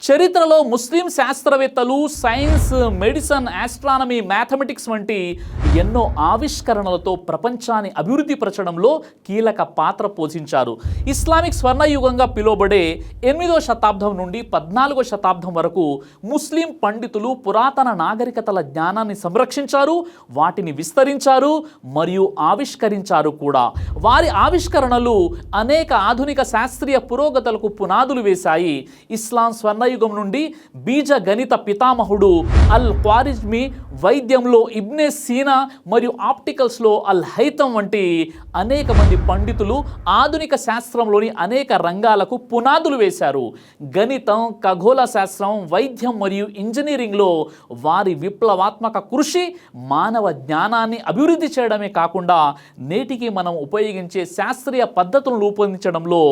చరిత్రలో ముస్లిం శాస్త్రవేత్తలు science, medicine, astronomy, mathematics వంటి ఎన్నో ఆవిష్కరణలతో ప్రపంచాన్ని అభివృద్ధి పరచడంలో కీలక పాత్ర పోషించారు. ఇస్లామిక్ స్వర్ణయుగంగా పిలువబడే 8వ శతాబ్దం నుండి 14వ శతాబ్దం వరకు ముస్లిం పండితులు పురాతన నాగరికతల జ్ఞానాన్ని సంరక్షించారు, వాటిని విస్తరించారు మరియు ఆవిష్కరించారు కూడా. వారి ఆవిష్కరణలు అనేక ఆధునిక శాస్త్రీయ పురోగతులకు పునాదులు వేశాయి. ఇస్లాం స్వర్ణయుగం నుండి బీజ గణిత పితామహుడు అల్ ఖ్వారిజ్మీ, వైద్యంలో ఇబ్నే సీనా మరియు ఆప్టికల్స్లో అల్ హైతం వంటి అనేక మంది పండితులు ఆధునిక శాస్త్రంలోని అనేక రంగాలకు పునాదులు వేశారు. గణితం, ఖగోళ శాస్త్రం, వైద్యం మరియు ఇంజనీరింగ్లో వారి విప్లవాత్మక కృషి మానవ జ్ఞానాన్ని అభివృద్ధి చేయడమే కాకుండా నేటికి మనం ఉపయోగించే శాస్త్రీయ పద్ధతులను రూపొందించడంలో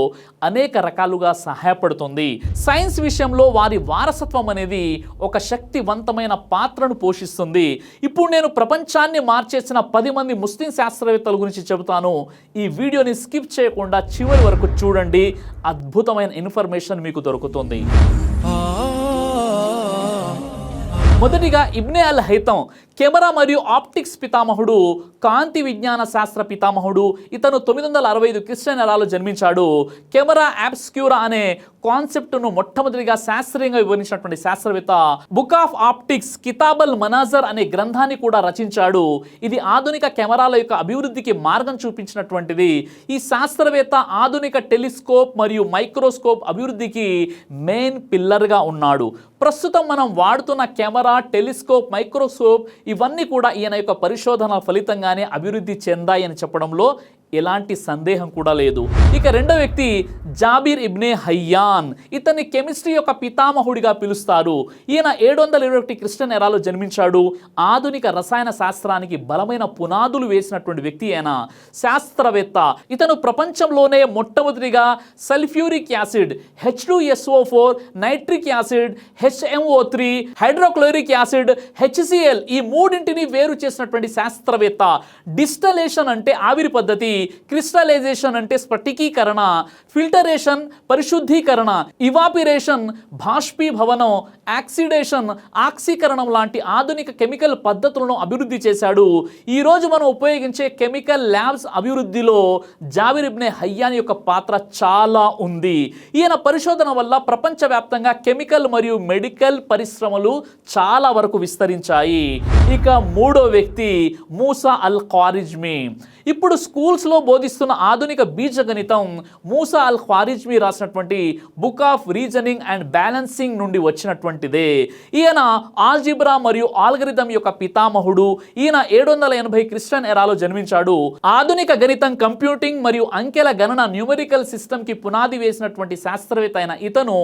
అనేక రకాలుగా సహాయపడుతుంది. సైన్స్ విషయంలో వారి వారసత్వం అనేది ఒక శక్తివంతమైన పాత్రను పోషిస్తుంది. ఇప్పుడు నేను ప్రపంచాన్ని మార్చేసిన 10 మంది ముస్లిం శాస్త్రవేత్తల గురించి చెబుతాను. ఈ వీడియోని స్కిప్ చేయకుండా చివరి వరకు చూడండి. అద్భుతమైన ఇన్ఫర్మేషన్ మీకు దొరుకుతుంది. మొదటిగా ఇబ్నే అల్ హైతం, కెమెరా మరియు ఆప్టిక్స్ పితామహుడు, కాంతి విజ్ఞాన శాస్త్ర పితామహుడు. ఇతను 965 క్రిస్టియన్ ఎరాలో జన్మించాడు. కెమెరా అబ్స్క్యూరా అనే కాన్సెప్ట్ను మొట్టమొదటిగా శాస్త్రీయంగా వివరించినటువంటి శాస్త్రవేత్త. బుక్ ఆఫ్ ఆప్టిక్స్, కితాబల్ మనాజర్ అనే గ్రంథాన్ని కూడా రచించాడు. ఇది ఆధునిక కెమెరాల యొక్క అభివృద్ధికి మార్గం చూపించినటువంటిది. ఈ శాస్త్రవేత్త ఆధునిక టెలిస్కోప్ మరియు మైక్రోస్కోప్ అభివృద్ధికి మెయిన్ పిల్లర్గా ఉన్నాడు. ప్రస్తుతం మనం వాడుతున్న కెమెరా, టెలిస్కోప్, మైక్రోస్కోప్ ఇవన్నీ కూడా ఈయన యొక్క పరిశోధన ఫలితంగానే అభివృద్ధి చెందాయని చెప్పడంలో ఎలాంటి సందేహం కూడా లేదు. ఇక రెండో వ్యక్తి జాబిర్ ఇబ్నే హయ్యాన్. ఇతన్ని కెమిస్ట్రీ యొక్క పితామహుడిగా పిలుస్తారు. ఈయన 721 క్రిస్టియన్ ఎరాలో జన్మించాడు. ఆధునిక రసాయన శాస్త్రానికి బలమైన పునాదులు వేసినటువంటి వ్యక్తి అయిన శాస్త్రవేత్త. ఇతను ప్రపంచంలోనే మొట్టమొదటిగా sulphuric acid, H2SO4, nitric acid, HMO3, hydrochloric acid, HCl ఈ మూడింటిని వేరు చేసినటువంటి శాస్త్రవేత్త. డిస్టలేషన్ అంటే ఆవిరి పద్ధతి, క్రిస్టలైజేషన్ అంటే స్ఫటికీకరణ, ఫిల్టరేషన్ పరిశుద్ధీకరణ, ఇవాపిరేషన్ బాష్పీభవనం, ఆక్సిడేషన్ ఆక్సీకరణం లాంటి ఆధునిక కెమికల్ పద్ధతులను అభివృద్ధి చేశాడు. ఈరోజు మనం ఉపయోగించే కెమికల్ ల్యాబ్స్ అభివృద్ధిలో జాబిర్ ఇబ్నే హయ్యాన్ యొక్క పాత్ర చాలా ఉంది. ఈయన పరిశోధన వల్ల ప్రపంచవ్యాప్తంగా కెమికల్ మరియు మెడికల్ పరిశ్రమలు చాలా వరకు విస్తరించాయి. ఇక మూడో వ్యక్తి మూసా అల్ ఖ్వారిజ్మీ. ఇప్పుడు స్కూల్స్లో బోధిస్తున్న ఆధునిక బీజగణితం మూసా అల్ ఖ్వారిజ్మీ రాసినటువంటి book of reasoning and balancing నుండి వచ్చినటువంటిదే. ఈయన ఆల్జిబ్రా మరియు ఆల్గరిథం యొక్క పితామహుడు. ఈయన 780 క్రిస్టియన్ ఎరాలో జన్మించాడు. ఆధునిక గణితం, కంప్యూటింగ్ మరియు అంకెల గణన, న్యూమరికల్ సిస్టమ్కి పునాది వేసినటువంటి శాస్త్రవేత్త అయిన ఇతను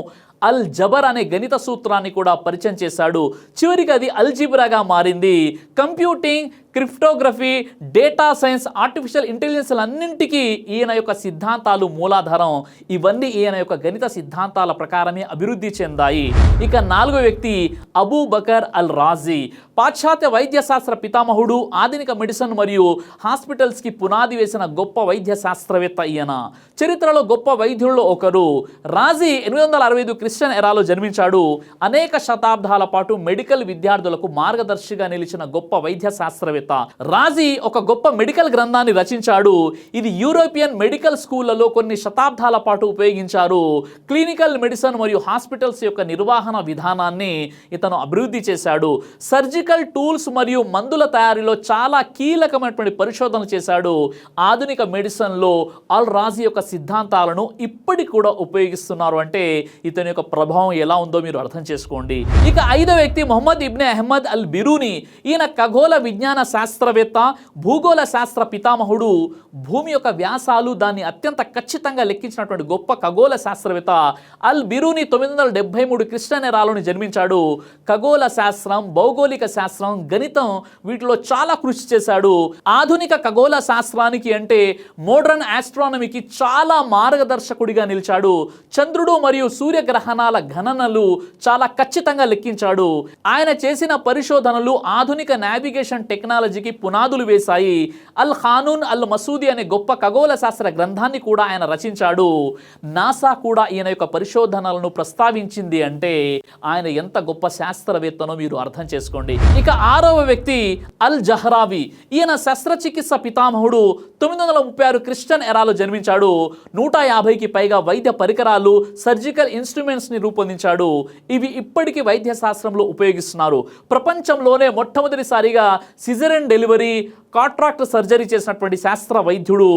అల్ జబర్ అనే గణిత సూత్రాన్ని కూడా పరిచయం చేశాడు. చివరికి అది అల్జిబ్రాగా మారింది. Computing, cryptography, data science, artificial intelligence అన్నింటికీ ఈయన యొక్క సిద్ధాంతాలు మూలాధారం. ఇవన్నీ ఈయన యొక్క గణిత సిద్ధాంతాల ప్రకారమే అభివృద్ధి చెందాయి. ఇక నాలుగో వ్యక్తి అబూ బకర్ అల్ రాజీ. పాశ్చాత్య వైద్య శాస్త్ర పితామహుడు. ఆధునిక మెడిసిన్ మరియు హాస్పిటల్స్కి పునాది వేసిన గొప్ప వైద్య శాస్త్రవేత్త ఈయన. చరిత్రలో గొప్ప వైద్యుల్లో ఒకరు. రాజీ 865 క్రిస్టియన్ ఎరాలో జన్మించాడు. అనేక శతాబ్దాల పాటు మెడికల్ విద్యార్థులకు మార్గదర్శిగా నిలిచిన గొప్ప వైద్య శాస్త్రవేత్త. రాజీ ఒక గొప్ప మెడికల్ గ్రంథాన్ని రచించాడు. ఇది యూరోపియన్ మెడికల్ స్కూళ్లలో కొన్ని శతాబ్దాల పాటు ఉపయోగించారు. క్లినికల్ మెడిసిన్ మరియు హాస్పిటల్స్ యొక్క నిర్వహణ విధానాన్ని ఇతను అభివృద్ధి చేశాడు. సర్జికల్ టూల్స్ మరియు మందుల తయారీలో చాలా కీలకమైనటువంటి పరిశోధన చేశాడు. ఆధునిక మెడిసిన్లో అల్ రాజీ యొక్క సిద్ధాంతాలను ఇప్పటికి కూడా ఉపయోగిస్తున్నారు. అంటే ఇతని యొక్క ప్రభావం ఎలా ఉందో మీరు అర్థం చేసుకోండి. ఇక ఐదో వ్యక్తి మొహమ్మద్ ఇబ్నే అహ్మద్ అల్ బిరూని. ఈయన ఖగోళ విజ్ఞాన శాస్త్రవేత్త, భూగోళ శాస్త్ర పితామహుడు. భూమి యొక్క వ్యాసాలు దాన్ని అత్యంత ఖచ్చితంగా లెక్కించినటువంటి గొప్ప ఖగోళ శాస్త్రవేత్త. అల్ బిరూని 973 క్రిస్టియన్ ఎరాలోని జన్మించాడు. ఖగోళ శాస్త్రం, భౌగోళిక శాస్త్రం, గణితం వీటిలో చాలా కృషి చేశాడు. ఆధునిక ఖగోళ శాస్త్రానికి అంటే మోడర్న్ ఆస్ట్రానమీకి చాలా మార్గదర్శకుడిగా నిలిచాడు. చంద్రుడు మరియు సూర్యగ్రహణాల గణనలు చాలా ఖచ్చితంగా లెక్కించాడు. ఆయన చేసిన పరిశోధనలు ఆధునిక నావిగేషన్ టెక్నాలజీ సోషియాలజీకి పునాదులు వేశాయి. అల్ ఖానూన్ అల్ మసూది అనే గొప్ప ఖగోళ శాస్త్ర గ్రంథాన్ని కూడా ఆయన రచించాడు. నాసా కూడా ఈయన యొక్క పరిశోధనలను ప్రస్తావించింది అంటే ఆయన ఎంత గొప్ప శాస్త్రవేత్తనో మీరు అర్థం చేసుకోండి. ఇక 6వ వ్యక్తి అల్ జహ్రావి. ఈయన శస్త్రచికిత్స పితామహుడు. 936 క్రిస్టియన్ ఎరాలో జన్మించాడు. 150కి పైగా వైద్య పరికరాలు, సర్జికల్ ఇన్స్ట్రుమెంట్స్ ని రూపొందించాడు. ఇవి ఇప్పటికీ వైద్య శాస్త్రంలో ఉపయోగిస్తున్నారు. ప్రపంచంలోనే మొట్టమొదటిసారిగా సిజరన్ డెలివరీ, కాట్రాక్ట్ సర్జరీ చేసినటువంటి శాస్త్ర వైద్యుడు.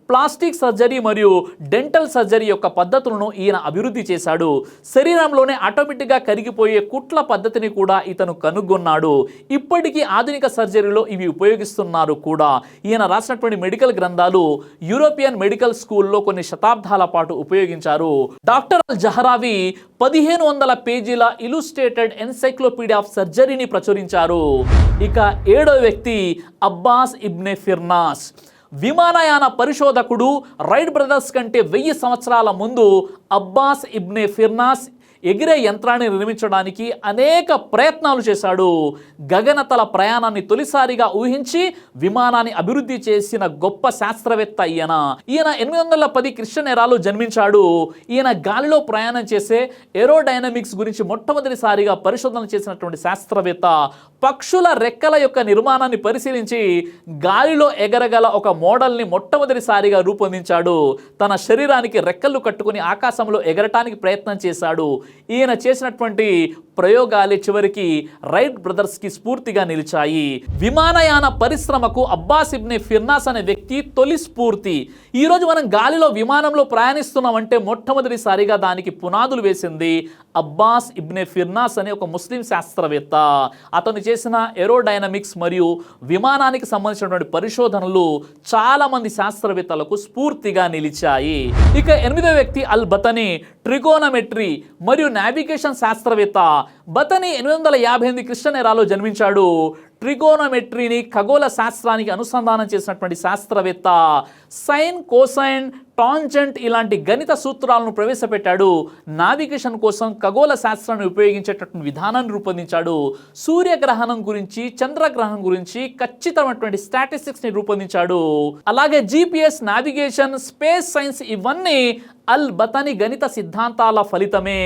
ప్లాస్టిక్ సర్జరీ మరియు డెంటల్ సర్జరీ యొక్క పద్ధతులను ఈయన అభివృద్ధి చేశాడు. శరీరంలోనే ఆటోమేటిక్గా కరిగిపోయే కుట్ల పద్ధతిని కూడా ఇతను కనుగొన్నాడు. ఇప్పటికీ ఆధునిక సర్జరీలో ఇవి ఉపయోగిస్తున్నారు కూడా. ఈయన రాసినటువంటి మెడికల్ గ్రంథాలు యూరోపియన్ మెడికల్ స్కూల్లో కొన్ని శతాబ్దాల పాటు ఉపయోగించారు. డాక్టర్ అల్ జహ్రావి 1500 పేజీల ఇలుస్ట్రేటెడ్ ఎన్సైక్లోపీడియా ఆఫ్ సర్జరీని ప్రచురించారు. ఇక 7వ వ్యక్తి అబ్బాస్ ఇబ్నే ఫిర్నాస్. విమానయాన పరిశోధకుడు. రైట్ బ్రదర్స్ కంటే 1000 సంవత్సరాల ముందు అబ్బాస్ ఇబ్నే ఫిర్నాస్ ఎగిరే యంత్రాన్ని నిర్మించడానికి అనేక ప్రయత్నాలు చేశాడు. గగనతల ప్రయాణాన్ని తొలిసారిగా ఊహించి విమానాన్ని అభివృద్ధి చేసిన గొప్ప శాస్త్రవేత్త ఈయన. ఈయన 810 క్రిస్టియన్ ఎరాలో జన్మించాడు. ఈయన గాలిలో ప్రయాణం చేసే ఏరోడైనమిక్స్ గురించి మొట్టమొదటిసారిగా పరిశోధన చేసినటువంటి శాస్త్రవేత్త. పక్షుల రెక్కల యొక్క నిర్మాణాన్ని పరిశీలించి గాలిలో ఎగరగల ఒక మోడల్ని మొట్టమొదటిసారిగా రూపొందించాడు. తన శరీరానికి రెక్కలు కట్టుకుని ఆకాశంలో ఎగరటానికి ప్రయత్నం చేశాడు. ఈయన చేసినటువంటి ప్రయోగాలే చివరికి రైట్ బ్రదర్స్కి స్ఫూర్తిగా నిలిచాయి. విమానయాన పరిశ్రమకు అబ్బాస్ ఇబ్నే ఫిర్నాస్ అనే వ్యక్తి తొలి స్ఫూర్తి. ఈరోజు మనం గాలిలో విమానంలో ప్రయాణిస్తున్నామంటే మొట్టమొదటిసారిగా దానికి పునాదులు వేసింది అబ్బాస్ ఇబ్నే ఫిర్నాస్ అనే ఒక ముస్లిం శాస్త్రవేత్త. అతను చేసిన ఏరోడైనమిక్స్ మరియు విమానానికి సంబంధించినటువంటి పరిశోధనలు చాలా మంది శాస్త్రవేత్తలకు స్ఫూర్తిగా నిలిచాయి. ఇక 8వ వ్యక్తి అల్ బతనీ. ట్రిగోనమెట్రీ మరియు నావిగేషన్ శాస్త్రవేత్త. బతనీ 858 క్రిస్టియన్ ఎరాలో జన్మించాడు. ట్రిగోనమెట్రీని ఖగోళ శాస్త్రానికి అనుసంధానం చేసినటువంటి శాస్త్రవేత్త. సైన్, కోసైన్, టాంజెంట్ ఇలాంటి గణిత సూత్రాలను ప్రవేశపెట్టాడు. నావిగేషన్ కోసం ఖగోళ శాస్త్రాన్ని ఉపయోగించేటటువంటి విధానాన్ని రూపొందించాడు. సూర్యగ్రహణం గురించి, చంద్రగ్రహణం గురించి ఖచ్చితమైనటువంటి స్టాటిస్టిక్స్ని రూపొందించాడు. అలాగే జీపీఎస్, నావిగేషన్, స్పేస్ సైన్స్ ఇవన్నీ అల్ బతనీ గణిత సిద్ధాంతాల ఫలితమే.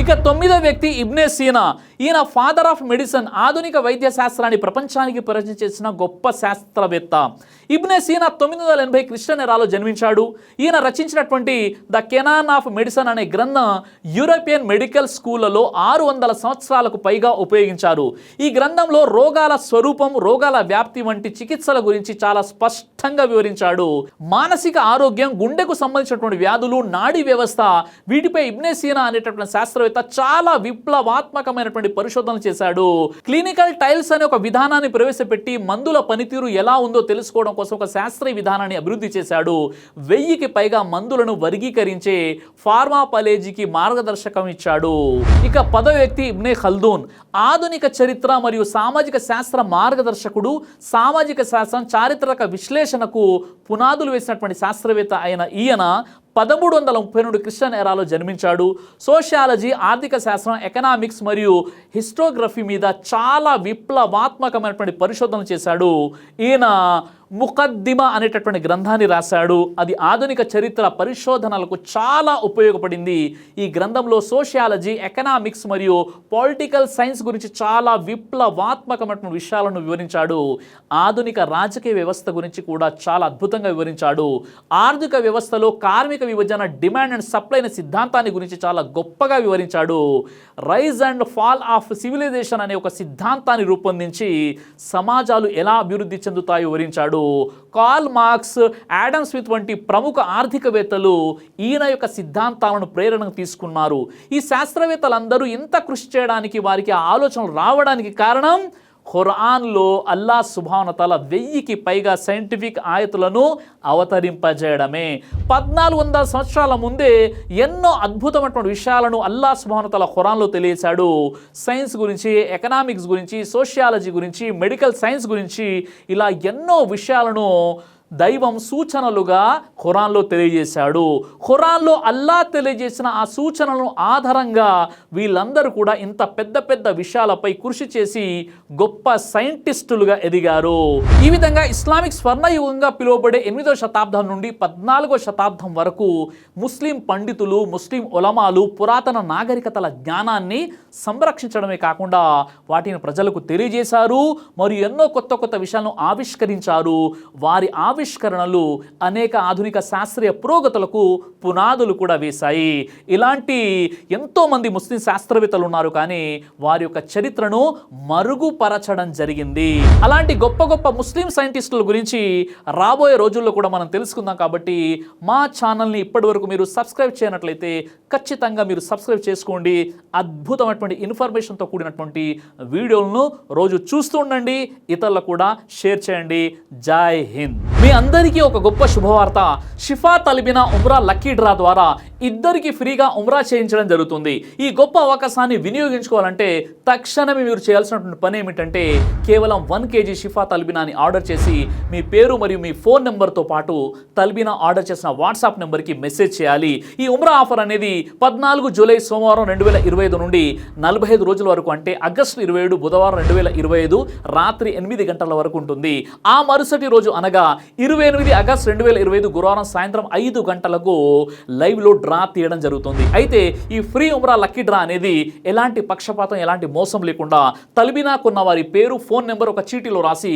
ఇక 9వ వ్యక్తి ఇబ్నే సీనా. ఈయన ఫాదర్ ఆఫ్ మెడిసిన్. ఆధునిక వైద్య శాస్త్రాన్ని ప్రపంచానికి పరిచయం చేసిన గొప్ప శాస్త్రవేత్త. ఇబ్నే సీనా 980 క్రిస్టియన్ ఎరాలో జన్మించాడు. ఈయన రచించినటువంటి ద కెనాన్ ఆఫ్ మెడిసిన్ అనే గ్రంథం యూరోపియన్ మెడికల్ స్కూళ్లలో 600 సంవత్సరాలకు పైగా ఉపయోగించారు. ఈ గ్రంథంలో రోగాల స్వరూపం, రోగాల వ్యాప్తి వంటి చికిత్సల గురించి చాలా స్పష్టంగా వివరించాడు. మానసిక ఆరోగ్యం, గుండెకు సంబంధించినటువంటి వ్యాధులు, నాడీ వ్యవస్థ వీటిపై ఇబ్నే సీనా అనేటటువంటి శాస్త్రవేత్త చాలా విప్లవాత్మకమైనటువంటి పరిశోధనలు చేశాడు. క్లినికల్ టైల్స్ అనే ఒక విధానాన్ని ప్రవేశపెట్టి మందుల పనితీరు ఎలా ఉందో తెలుసుకోవడం కోసం ఒక శాస్త్రీయ విధానాన్ని అభివృద్ధి చేశాడు. 1000కి పైగా మందులను వర్గీకరించే ఫార్మాపాలజీకి మార్గదర్శకం ఇచ్చాడు. ఇక 10వ వ్యక్తి ఇబ్నే ఖల్దూన్. ఆధునిక చరిత్ర మరియు సామాజిక శాస్త్ర మార్గదర్శకుడు. సామాజిక శాస్త్రం, చారిత్రక విశ్లేషణకు పునాదులు వేసినటువంటి శాస్త్రవేత్త అయిన ఈయన 1332 క్రిస్టియన్ ఎరాలో జన్మించాడు. సోషియాలజీ, ఆర్థిక శాస్త్రం, ఎకనామిక్స్ మరియు హిస్టోగ్రఫీ మీద చాలా విప్లవాత్మకమైనటువంటి పరిశోధనలు చేశాడు. ఈయన ముఖద్దిమా అనేటటువంటి గ్రంథాన్ని రాశాడు. అది ఆధునిక చరిత్ర పరిశోధనలకు చాలా ఉపయోగపడింది. ఈ గ్రంథంలో సోషియాలజీ, ఎకనామిక్స్ మరియు పొలిటికల్ సైన్స్ గురించి చాలా విప్లవాత్మకమైనటువంటి విషయాలను వివరించాడు. ఆధునిక రాజకీయ వ్యవస్థ గురించి కూడా చాలా అద్భుతంగా వివరించాడు. ఆర్థిక వ్యవస్థలో కార్మిక విభజన, డిమాండ్ అండ్ సప్లై అనే సిద్ధాంతాన్ని గురించి చాలా గొప్పగా వివరించాడు. Rise and fall of civilisation అనే ఒక సిద్ధాంతాన్ని రూపొందించి సమాజాలు ఎలా అభివృద్ధి చెందుతాయో వివరించాడు. కార్ల్ మార్క్స్, ఆడమ్ స్మిత్ వంటి ప్రముఖ ఆర్థికవేత్తలు ఈయన యొక్క సిద్ధాంతాలను ప్రేరణకు తీసుకున్నారు. ఈ శాస్త్రవేత్తలందరూ ఇంత కృషి చేయడానికి, వారికి ఆ ఆలోచనలు రావడానికి కారణం ఖురాన్లో అల్లాహ్ సుబ్హానహు వ తఆలా 1000కి పైగా సైంటిఫిక్ ఆయతులను అవతరింపజేయడమే. 1400 సంవత్సరాల ముందే ఎన్నో అద్భుతమైనటువంటి విషయాలను అల్లాహ్ సుబ్హానహు వ తఆలా ఖురాన్లో తెలియజేశాడు. సైన్స్ గురించి, ఎకనామిక్స్ గురించి, సోషియాలజీ గురించి, మెడికల్ సైన్స్ గురించి ఇలా ఎన్నో విషయాలను దైవం సూచనలుగా ఖురాన్లో తెలియజేశాడు. ఖురాన్లో అల్లా తెలియజేసిన ఆ సూచనలను ఆధారంగా వీళ్ళందరూ కూడా ఇంత పెద్ద పెద్ద విషయాలపై కృషి చేసి గొప్ప సైంటిస్టులుగా ఎదిగారు. ఈ విధంగా ఇస్లామిక్ స్వర్ణయుగంగా పిలువబడే 8వ శతాబ్దం నుండి 14వ శతాబ్దం వరకు ముస్లిం పండితులు, ముస్లిం ఉలమాలు పురాతన నాగరికతల జ్ఞానాన్ని సంరక్షించడమే కాకుండా వాటిని ప్రజలకు తెలియజేశారు మరియు ఎన్నో కొత్త కొత్త విషయాలను ఆవిష్కరించారు. వారి ఆవిష్కరణలు అనేక ఆధునిక శాస్త్రీయ పురోగతులకు పునాదులు కూడా వేశాయి. ఇలాంటి ఎంతోమంది ముస్లిం శాస్త్రవేత్తలు ఉన్నారు, కానీ వారి యొక్క చరిత్రను మరుగుపరచడం జరిగింది. అలాంటి గొప్ప గొప్ప ముస్లిం సైంటిస్టుల గురించి రాబోయే రోజుల్లో కూడా మనం తెలుసుకుందాం. కాబట్టి మా ఛానల్ని ఇప్పటివరకు మీరు సబ్స్క్రైబ్ చేయనట్లయితే ఖచ్చితంగా మీరు సబ్స్క్రైబ్ చేసుకోండి. అద్భుతమైనటువంటి ఇన్ఫర్మేషన్తో కూడినటువంటి వీడియోలను రోజు చూస్తూ ఉండండి, ఇతరులకు కూడా షేర్ చేయండి. జై హింద్. మీ అందరికీ ఒక గొప్ప శుభవార్త. షిఫా తల్బినా ఉమ్రా లక్కీ డ్రా ద్వారా ఇద్దరికి ఫ్రీగా ఉమ్రా చేయించడం జరుగుతుంది. ఈ గొప్ప అవకాశాన్ని వినియోగించుకోవాలంటే తక్షణమే మీరు చేయాల్సినటువంటి పని ఏమిటంటే కేవలం 1 kg షిఫా తల్బినాని ఆర్డర్ చేసి మీ పేరు మరియు మీ ఫోన్ నెంబర్తో పాటు తల్బినా ఆర్డర్ చేసిన వాట్సాప్ నెంబర్కి మెసేజ్ చేయాలి. ఈ ఉమ్రా ఆఫర్ అనేది 14 జూలై సోమవారం 2025 నుండి 45 రోజుల వరకు, అంటే ఆగస్టు 27 బుధవారం 2025 రాత్రి 8 గంటల వరకు ఉంటుంది. ఆ మరుసటి రోజు అనగా 28 ఆగస్టు 2025 గురువారం సాయంత్రం 5 గంటలకు లైవ్లో డ్రా తీయడం జరుగుతుంది. అయితే ఈ ఫ్రీ ఉమ్రా లక్కీ డ్రా అనేది ఎలాంటి పక్షపాతం, ఎలాంటి మోసం లేకుండా తల్బినాకున్న వారి పేరు, ఫోన్ నెంబర్ ఒక చీటీలో రాసి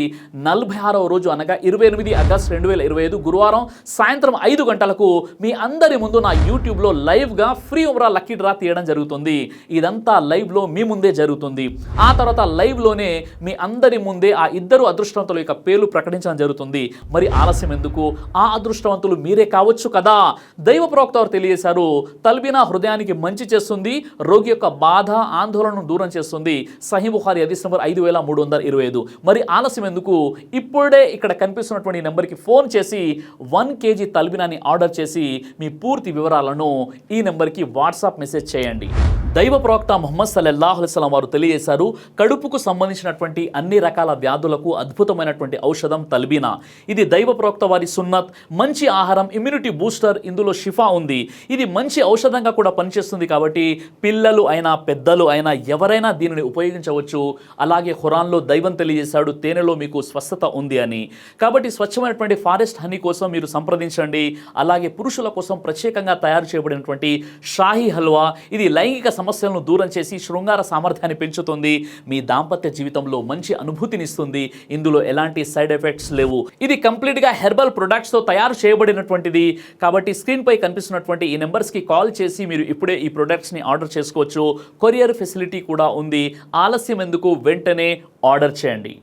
46వ రోజు అనగా 28 ఆగస్టు 2025 గురువారం సాయంత్రం 5 గంటలకు మీ అందరి ముందు నా యూట్యూబ్లో లైవ్గా ఫ్రీ ఉమ్రా లక్కీ డ్రా తీయడం జరుగుతుంది. ఇదంతా లైవ్లో మీ ముందే జరుగుతుంది. ఆ తర్వాత లైవ్లోనే మీ అందరి ముందే ఆ ఇద్దరు అదృష్టవంతుల యొక్క పేర్లు ప్రకటించడం జరుగుతుంది. మరి ఆలస్యం ఎందుకు? ఆ అదృష్టవంతులు మీరే కావచ్చు కదా. దైవ ప్రవక్త వారు తెలియజేశారు, తల్బినా హృదయానికి మంచి చేస్తుంది, రోగి యొక్క బాధ ఆందోళనను దూరం చేస్తుంది. సహీ బుఖారీ హదీస్ నంబర్ 5325. మరి ఆలస్యం ఎందుకు? ఇప్పుడే ఇక్కడ కనిపిస్తున్నటువంటి నెంబర్కి ఫోన్ చేసి 1 kg తల్బినాని ఆర్డర్ చేసి మీ పూర్తి వివరాలను ఈ నెంబర్కి వాట్సాప్ మెసేజ్ చేయండి. దైవ ప్రవక్త ముహమ్మద్ సల్లల్లాహు అలైహి వసల్లం వారు తెలియజేశారు, కడుపుకు సంబంధించినటువంటి అన్ని రకాల వ్యాధులకు అద్భుతమైనటువంటి ఔషధం తల్బినా. ఇది దైవ ప్రవక్త వారి సున్నత్, మంచి ఆహారం, ఇమ్యూనిటీ బూస్టర్, ఇందులో షిఫా ఉంది. ఇది మంచి ఔషధంగా కూడా పనిచేస్తుంది. కాబట్టి పిల్లలు అయినా పెద్దలు అయినా ఎవరైనా దీనిని ఉపయోగించవచ్చు. అలాగే ఖురాన్లో దైవం తెలియజేశాడు, తేనెలో మీకు స్వస్థత ఉంది అని. కాబట్టి స్వచ్ఛమైనటువంటి ఫారెస్ట్ హనీ కోసం మీరు సంప్రదించండి. అలాగే పురుషుల కోసం ప్రత్యేకంగా తయారు చేయబడినటువంటి షాహీ హల్వా, ఇది లైంగిక సమస్యలను దూరం చేసి శృంగార సామర్థ్యాన్ని పెంచుతుంది. మీ దాంపత్య జీవితంలో మంచి అనుభూతినిస్తుంది. ఇందులో ఎలాంటి సైడ్ ఎఫెక్ట్స్ లేవు. ఇది కంప్లీట్గా హెర్బల్ ప్రొడక్ట్స్తో తయారు చేయబడినటువంటిది. కాబట్టి స్క్రీన్పై కనిపిస్తున్నటువంటి ఈ నెంబర్స్కి కాల్ చేసి మీరు ఇప్పుడే ఈ ప్రొడక్ట్స్ని ఆర్డర్ చేసుకోవచ్చు. కొరియర్ ఫెసిలిటీ కూడా ఉంది. ఆలస్యం ఎందుకు? వెంటనే ఆర్డర్ చేయండి.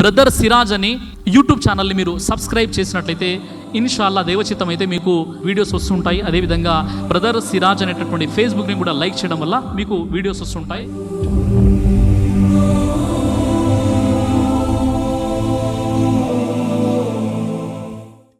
బ్రదర్ సిరాజ్ అని యూట్యూబ్ ఛానల్ని మీరు సబ్స్క్రైబ్ చేసినట్లయితే ఇన్షాల్లా దేవచిత్తం అయితే మీకు వీడియోస్ వస్తుంటాయి. అదేవిధంగా బ్రదర్ సిరాజ్ అనేటటువంటి ఫేస్బుక్ని కూడా లైక్ చేయడం వల్ల మీకు వీడియోస్ వస్తుంటాయి.